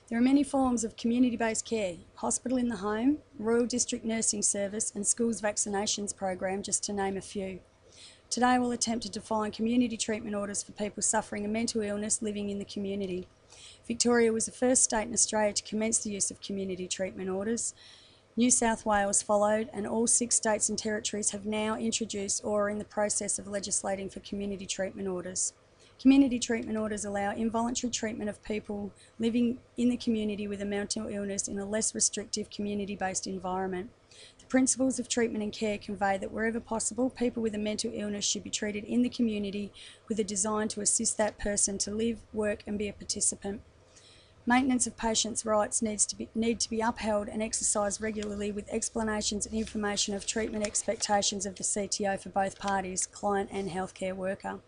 There are many forms of community-based care: hospital in the home, Royal District Nursing Service and schools vaccinations program, just to name a few. Today we'll attempt to define community treatment orders for people suffering a mental illness living in the community. Victoria was the first state in Australia to commence the use of community treatment orders. New South Wales followed, and all 6 states and territories have now introduced or are in the process of legislating for community treatment orders. Community treatment orders allow involuntary treatment of people living in the community with a mental illness in a less restrictive community-based environment. The principles of treatment and care convey that wherever possible, people with a mental illness should be treated in the community with a design to assist that person to live, work and be a participant. Maintenance of patients' rights need to be upheld and exercised regularly, with explanations and information of treatment expectations of the CTO for both parties, client and healthcare worker.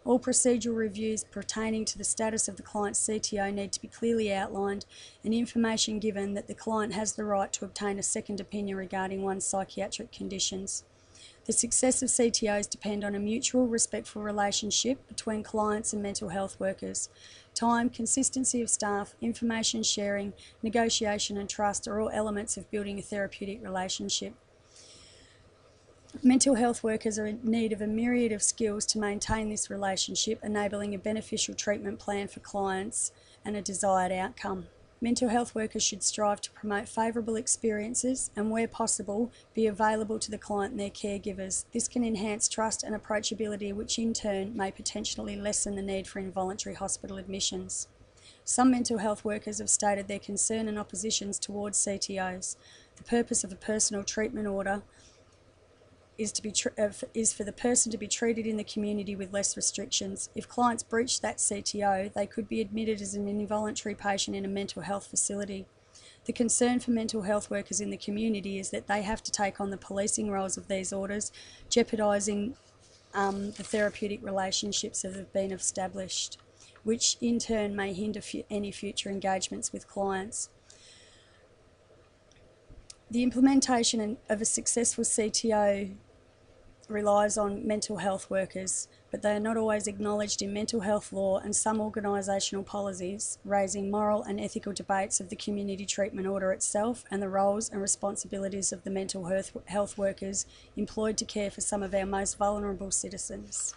All procedural reviews pertaining to the status of the client's CTO need to be clearly outlined, and information given that the client has the right to obtain a second opinion regarding one's psychiatric conditions. The success of CTOs depend on a mutual, respectful relationship between clients and mental health workers. Time, consistency of staff, information sharing, negotiation and trust are all elements of building a therapeutic relationship. Mental health workers are in need of a myriad of skills to maintain this relationship, enabling a beneficial treatment plan for clients and a desired outcome. Mental health workers should strive to promote favourable experiences and, where possible, be available to the client and their caregivers. This can enhance trust and approachability, which in turn may potentially lessen the need for involuntary hospital admissions. Some mental health workers have stated their concern and oppositions towards CTOs. The purpose of a personal treatment order is for the person to be treated in the community with less restrictions. If clients breach that CTO, they could be admitted as an involuntary patient in a mental health facility. The concern for mental health workers in the community is that they have to take on the policing roles of these orders, jeopardising the therapeutic relationships that have been established, which in turn may hinder any future engagements with clients. The implementation of a successful CTO relies on mental health workers, but they are not always acknowledged in mental health law and some organisational policies, raising moral and ethical debates of the community treatment order itself and the roles and responsibilities of the mental health workers employed to care for some of our most vulnerable citizens.